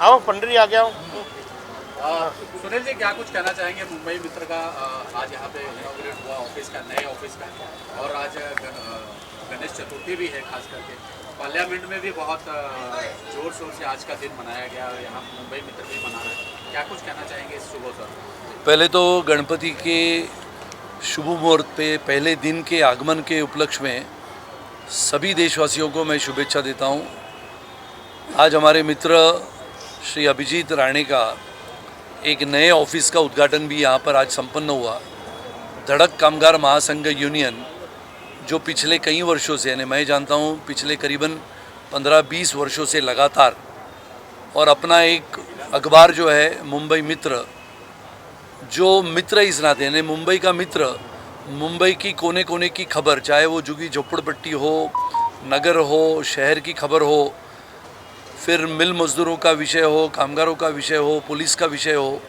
आओ पंडरी आ गया हूँ। सुनील जी, क्या कुछ कहना चाहेंगे मुंबई मित्र का आज यहाँ पे इनॉग्रेट हुआ ऑफिस का, नए ऑफिस का, और आज गणेश चतुर्थी भी है, खास करके पार्लियामेंट में भी बहुत जोर शोर से आज का दिन मनाया गया और यहाँ मुंबई मित्र भी मना रहा है। क्या कुछ कहना चाहेंगे इस शुभ अवसर पर? पहले तो गणपति के शुभ मुहूर्त पे पहले दिन के आगमन के उपलक्ष्य में सभी देशवासियों को मैं शुभेच्छा देता हूँ। आज हमारे मित्र श्री अभिजीत राणे का एक नए ऑफिस का उद्घाटन भी यहाँ पर आज संपन्न हुआ। धड़क कामगार महासंघ यूनियन जो पिछले कई वर्षों से, यानी मैं जानता हूँ पिछले करीबन 15-20 वर्षों से लगातार, और अपना एक अखबार जो है मुंबई मित्र, जो मित्र इस नाते, यानी मुंबई का मित्र, मुंबई की कोने कोने की खबर, चाहे वो झुग्गी झोपड़पट्टी हो, नगर हो, शहर की खबर हो, फिर मिल मजदूरों का विषय हो, कामगारों का विषय हो, पुलिस का विषय हो,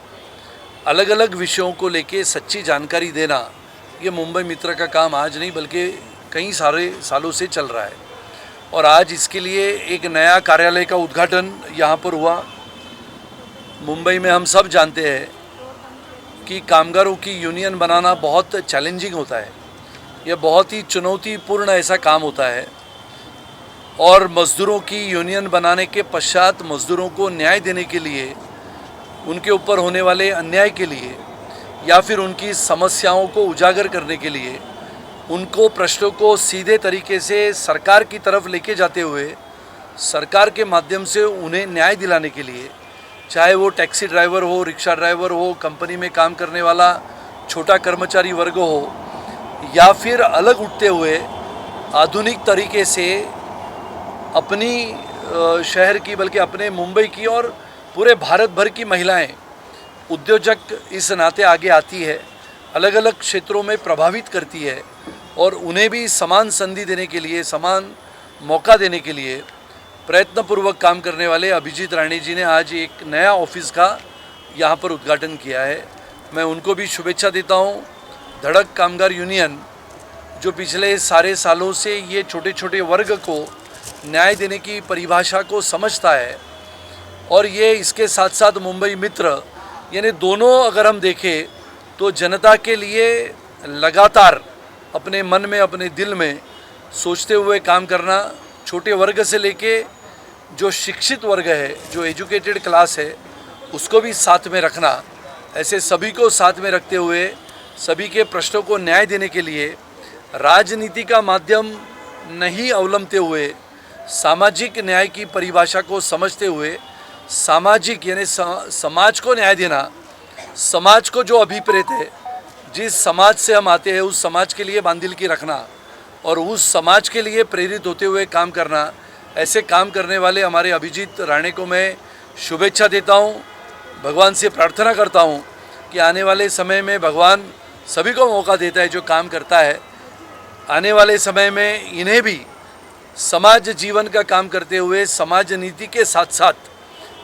अलग अलग विषयों को लेके सच्ची जानकारी देना, ये मुंबई मित्र का काम आज नहीं बल्कि कई सारे सालों से चल रहा है। और आज इसके लिए एक नया कार्यालय का उद्घाटन यहाँ पर हुआ। मुंबई में हम सब जानते हैं कि कामगारों की यूनियन बनाना बहुत चैलेंजिंग होता है, यह बहुत ही चुनौतीपूर्ण ऐसा काम होता है। और मज़दूरों की यूनियन बनाने के पश्चात मज़दूरों को न्याय देने के लिए, उनके ऊपर होने वाले अन्याय के लिए, या फिर उनकी समस्याओं को उजागर करने के लिए, उनको प्रश्नों को सीधे तरीके से सरकार की तरफ लेके जाते हुए सरकार के माध्यम से उन्हें न्याय दिलाने के लिए, चाहे वो टैक्सी ड्राइवर हो, रिक्शा ड्राइवर हो, कंपनी में काम करने वाला छोटा कर्मचारी वर्ग हो, या फिर अलग उठते हुए आधुनिक तरीके से अपनी शहर की, बल्कि अपने मुंबई की और पूरे भारत भर की महिलाएं उद्योजक इस नाते आगे आती है, अलग अलग क्षेत्रों में प्रभावित करती है, और उन्हें भी समान संधि देने के लिए, समान मौका देने के लिए प्रयत्नपूर्वक काम करने वाले अभिजीत राणे जी ने आज एक नया ऑफिस का यहाँ पर उद्घाटन किया है। मैं उनको भी शुभेच्छा देता हूँ। धड़क कामगार यूनियन जो पिछले सारे सालों से ये छोटे छोटे वर्ग को न्याय देने की परिभाषा को समझता है, और ये इसके साथ साथ मुंबई मित्र, यानी दोनों अगर हम देखें तो जनता के लिए लगातार अपने मन में, अपने दिल में सोचते हुए काम करना, छोटे वर्ग से लेके जो शिक्षित वर्ग है, जो एजुकेटेड क्लास है, उसको भी साथ में रखना, ऐसे सभी को साथ में रखते हुए सभी के प्रश्नों को न्याय देने के लिए राजनीति का माध्यम नहीं अवलंबते हुए सामाजिक न्याय की परिभाषा को समझते हुए सामाजिक, यानी समाज को न्याय देना, समाज को जो अभिप्रेत है, जिस समाज से हम आते हैं उस समाज के लिए बांधिलकी रखना और उस समाज के लिए प्रेरित होते हुए काम करना, ऐसे काम करने वाले हमारे अभिजीत राणे को मैं शुभेच्छा देता हूं। भगवान से प्रार्थना करता हूं कि आने वाले समय में भगवान सभी को मौका देता है जो काम करता है, आने वाले समय में इन्हें भी समाज जीवन का काम करते हुए समाज नीति के साथ साथ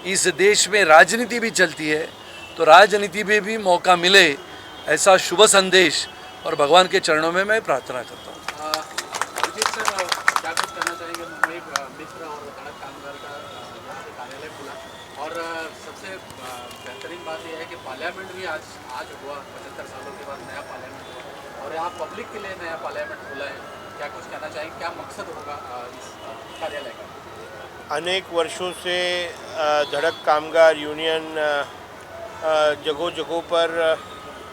इस देश में राजनीति भी चलती है, तो राजनीति में भी मौका मिले, ऐसा शुभ संदेश और भगवान के चरणों में मैं प्रार्थना करता हूँ। अभिजीत सर, क्या कुछ कहना चाहेंगे? मुंबई मित्र और धड़क कामगार का यहाँ पे कार्यालय खुला, और सबसे बेहतरीन बात यह है कि पार्लियामेंट भी आज हुआ, 75 सालों के बाद नया पार्लियामेंट हुआ, और यहाँ पब्लिक के लिए नया पार्लियामेंट खुला है। क्या कुछ कहना चाहेंगे, क्या मकसद होगा इस कार्यालय का? अनेक वर्षों से धड़क कामगार यूनियन जगहों जगहों पर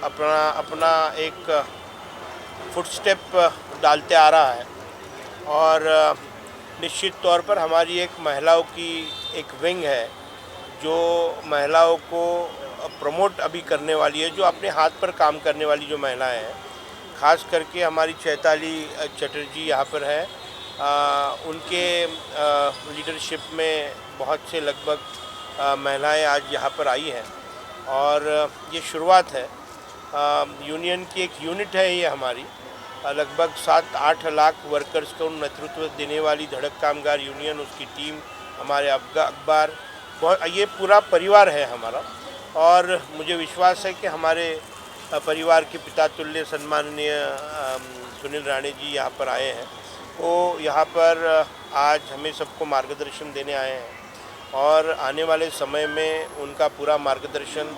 अपना एक फुटस्टेप डालते आ रहा है, और निश्चित तौर पर हमारी एक महिलाओं की एक विंग है जो महिलाओं को प्रमोट अभी करने वाली है, जो अपने हाथ पर काम करने वाली जो महिलाएं हैं, खास करके हमारी चैताली चटर्जी यहाँ पर है। उनके लीडरशिप में बहुत से लगभग महिलाएं आज यहाँ पर आई हैं, और ये शुरुआत है। यूनियन की एक यूनिट है ये हमारी, लगभग 7-8 लाख वर्कर्स को नेतृत्व देने वाली धड़क कामगार यूनियन, उसकी टीम, हमारे अखबार, बहुत, ये पूरा परिवार है हमारा। और मुझे विश्वास है कि हमारे परिवार के पिता तुल्य सम्माननीय सुनील राणे जी यहाँ पर आए हैं। वो यहाँ पर आज हमें सबको मार्गदर्शन देने आए हैं, और आने वाले समय में उनका पूरा मार्गदर्शन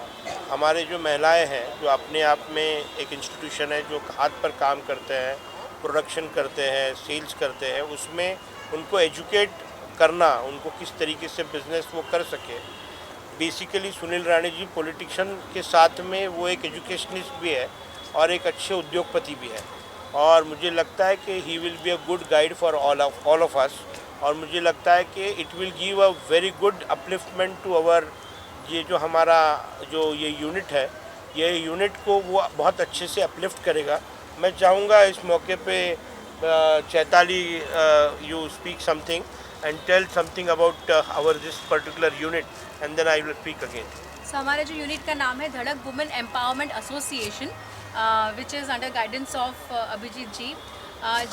हमारे जो महिलाएं हैं जो अपने आप में एक इंस्टीट्यूशन है जो हाथ पर काम करते हैं, प्रोडक्शन करते हैं, सेल्स करते हैं, उसमें उनको एजुकेट करना, उनको किस तरीके से बिज़नेस वो कर सके। बेसिकली सुनील राणे जी पॉलिटिशियन के साथ में वो एक एजुकेशनिस्ट भी है और एक अच्छे उद्योगपति भी है, और मुझे लगता है कि he will be a good guide for all of us, और मुझे लगता है कि it will give a very good upliftment to our, ये जो हमारा जो ये यूनिट है, ये यूनिट को वो बहुत अच्छे से अपलिफ्ट करेगा। मैं चाहूँगा इस मौके पे Chaitali you speak something and tell something about our this particular unit and then I will speak again. So हमारे जो यूनिट का नाम है Dhadak women empowerment association, which is under guidance of Abhijit ji,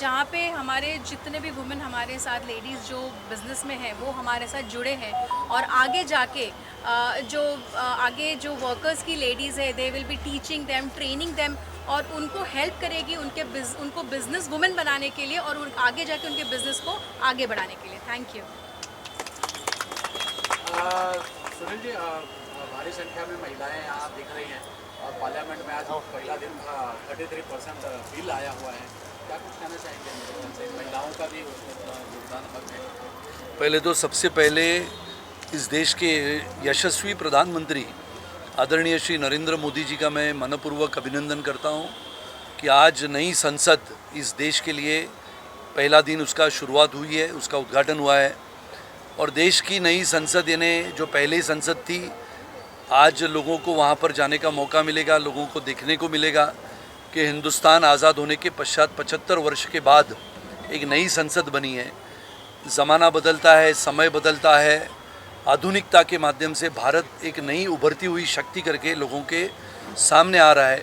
जहाँ पे हमारे जितने भी वुमेन हमारे साथ लेडीज़ जो बिज़नेस में हैं वो हमारे साथ जुड़े हैं, और आगे जाके आगे जो वर्कर्स की लेडीज़ है they will be teaching them, training them, और उनको हेल्प करेगी उनको बिज़नेस वुमेन बनाने के लिए और आगे जाके उनके बिज़नेस को आगे बढ़ाने के लिए। Thank you. सुनील जी, भारी संख्या में महिलाएं यहाँ दिख रही हैं और पार्लियामेंट में आज पहला दिन था, 33% बिल आया हुआ है, क्या कुछ कहना चाहेंगे? महिलाओं का भी योगदान है। पहले तो सबसे पहले इस देश के यशस्वी प्रधानमंत्री आदरणीय श्री नरेंद्र मोदी जी का मैं मनपूर्वक अभिनंदन करता हूं कि आज नई संसद इस देश के लिए पहला दिन उसका शुरुआत हुई है, उसका उद्घाटन हुआ है, और देश की नई संसद यानी जो पहले संसद थी, आज लोगों को वहां पर जाने का मौका मिलेगा, लोगों को देखने को मिलेगा कि हिंदुस्तान आज़ाद होने के पश्चात 75 वर्ष के बाद एक नई संसद बनी है। ज़माना बदलता है, समय बदलता है, आधुनिकता के माध्यम से भारत एक नई उभरती हुई शक्ति करके लोगों के सामने आ रहा है,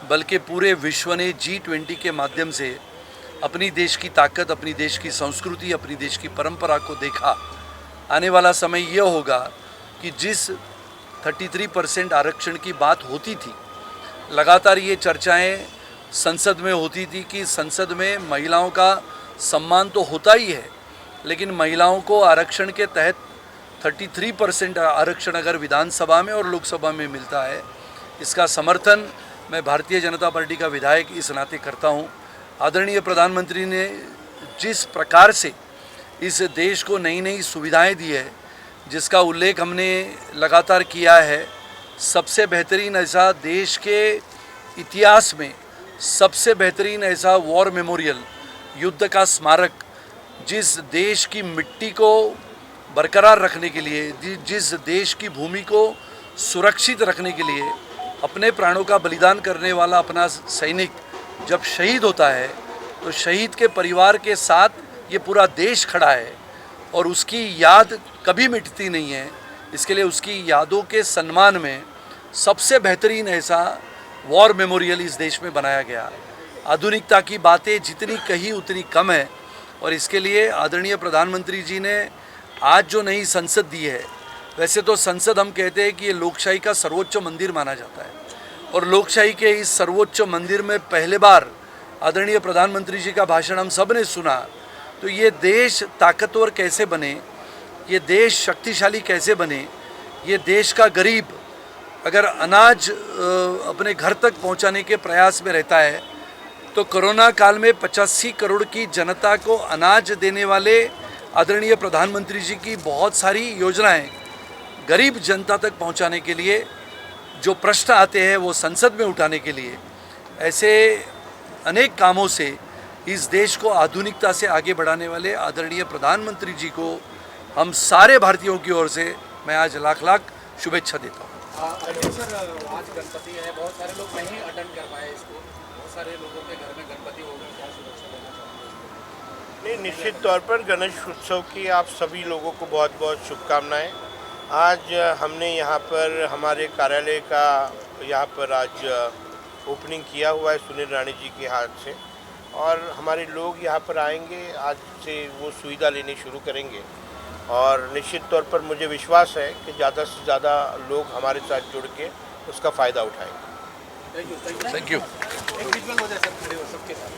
बल्कि पूरे विश्व ने G20 के माध्यम से अपनी देश की ताकत, अपनी देश की संस्कृति, अपनी देश की परंपरा को देखा। आने वाला समय यह होगा कि जिस 33% आरक्षण की बात होती थी, लगातार ये चर्चाएं संसद में होती थी कि संसद में महिलाओं का सम्मान तो होता ही है, लेकिन महिलाओं को आरक्षण के तहत 33% आरक्षण अगर विधानसभा में और लोकसभा में मिलता है, इसका समर्थन मैं भारतीय जनता पार्टी का विधायक इस नाते करता हूं। आदरणीय प्रधानमंत्री ने जिस प्रकार से इस देश को नई नई सुविधाएं दी है, जिसका उल्लेख हमने लगातार किया है, सबसे बेहतरीन ऐसा देश के इतिहास में सबसे बेहतरीन ऐसा वॉर मेमोरियल, युद्ध का स्मारक, जिस देश की मिट्टी को बरकरार रखने के लिए, जिस देश की भूमि को सुरक्षित रखने के लिए अपने प्राणों का बलिदान करने वाला अपना सैनिक जब शहीद होता है, तो शहीद के परिवार के साथ ये पूरा देश खड़ा है और उसकी याद कभी मिटती नहीं है। इसके लिए उसकी यादों के सम्मान में सबसे बेहतरीन ऐसा वॉर मेमोरियल इस देश में बनाया गया। आधुनिकता की बातें जितनी कही उतनी कम है, और इसके लिए आदरणीय प्रधानमंत्री जी ने आज जो नई संसद दी है, वैसे तो संसद हम कहते हैं कि ये लोकशाही का सर्वोच्च मंदिर माना जाता है, और लोकशाही के इस सर्वोच्च मंदिर में पहले बार आदरणीय प्रधानमंत्री जी का भाषण हम सब ने सुना। तो ये देश ताकतवर कैसे बने, ये देश शक्तिशाली कैसे बने, ये देश का गरीब अगर अनाज अपने घर तक पहुंचाने के प्रयास में रहता है, तो कोरोना काल में 85 करोड़ की जनता को अनाज देने वाले आदरणीय प्रधानमंत्री जी की बहुत सारी योजनाएं गरीब जनता तक पहुंचाने के लिए जो प्रश्न आते हैं वो संसद में उठाने के लिए, ऐसे अनेक कामों से इस देश को आधुनिकता से आगे बढ़ाने वाले आदरणीय प्रधानमंत्री जी को हम सारे भारतीयों की ओर से मैं आज लाख लाख शुभेच्छा देता हूँ। सर, आज गणपति है, बहुत सारे लोग नहीं अटेंड कर पाए इसको, बहुत सारे लोगों के घर में गणपति हो गए, क्या सुरक्षा देना चाहेंगे? नहीं, निश्चित तौर पर गणेश उत्सव की आप सभी लोगों को बहुत बहुत शुभकामनाएं। आज हमने यहाँ पर हमारे कार्यालय का यहाँ पर आज ओपनिंग किया हुआ है सुनील राणे जी के हाथ से, और हमारे लोग यहाँ पर आएंगे, आज से वो सुविधा लेनी शुरू करेंगे, और निश्चित तौर पर मुझे विश्वास है कि ज़्यादा से ज़्यादा लोग हमारे साथ जुड़ के उसका फ़ायदा उठाएंगे। Thank you. एक विजुअल हो जाए सर, खड़े हो सबके साथ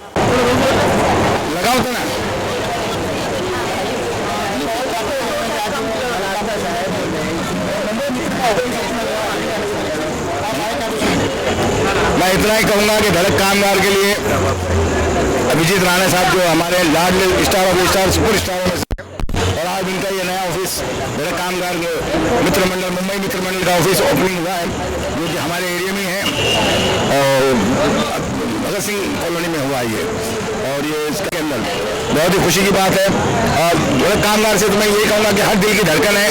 लगाओ तो ना। मैं इतना ही कहूँगा कि धड़क कामगार के लिए अभिजीत राणा साहब जो हमारे लाडले स्टार ऑफ स्टार सुपर स्टारों में से, और आज उनका ये नया ऑफिस धड़क कामगार मित्र मंडल मुंबई मित्र मंडल का ऑफिस ओपनिंग हुआ है, जो कि हमारे एरिया में है और भगत सिंह कॉलोनी में हुआ ये, और ये इसके अंदर बहुत ही खुशी की बात है। और धड़क कामगार से तो मैं यही कहूँगा कि हर दिल की धड़कन है,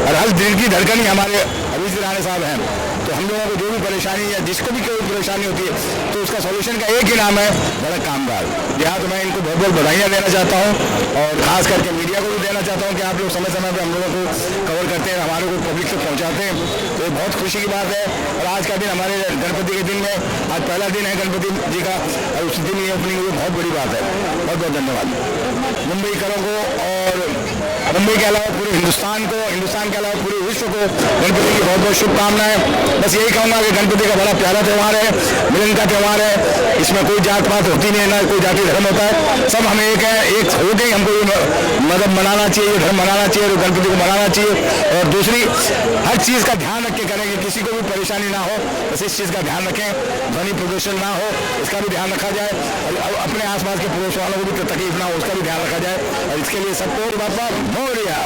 और हर दिल की धड़कन ही हमारे अभिजीत राणा साहब हैं। तो हम लोगों को जो भी परेशानी या जिसको भी कोई परेशानी होती है तो उसका सॉल्यूशन का एक ही नाम है धड़क कामगार। यहाँ तो मैं इनको बहुत बहुत बधाइयाँ देना चाहता हूँ, और खास करके मीडिया को भी देना चाहता हूँ कि आप लोग समय समय पर हम लोगों को कवर करते हैं, हमारे को पब्लिक तक पहुँचाते हैं, तो ये बहुत खुशी की बात है। और आज का दिन हमारे गणपति के दिन में, आज पहला दिन है गणपति जी का, और उस दिन ये ओपनिंग हुई, बहुत बड़ी बात है। बहुत बहुत धन्यवाद मुंबई करों को, और मुंबई के अलावा पूरे हिंदुस्तान को, हिंदुस्तान के अलावा पूरे विश्व को गणपति की बहुत बहुत शुभकामनाएं। बस यही कहूँगा कि गणपति का बड़ा प्यारा त्यौहार है, मिलन का त्यौहार है, इसमें कोई जात पात होती नहीं है, ना कोई जाति धर्म होता है, सब हम एक है, एक होकर हमको मतलब मनाना चाहिए, ये धर्म मनाना चाहिए, और गणपति को मनाना चाहिए। और दूसरी हर चीज़ का ध्यान रख के करें कि किसी को भी परेशानी ना हो, बस इस चीज़ का ध्यान रखें, ध्वनि प्रदूषण ना हो, इसका भी ध्यान रखा जाए, और अपने आसपास के पड़ोस वालों को भी तकलीफ ना हो, उसका भी ध्यान रखा जाए। और इसके लिए सबको बाबा मोरिया।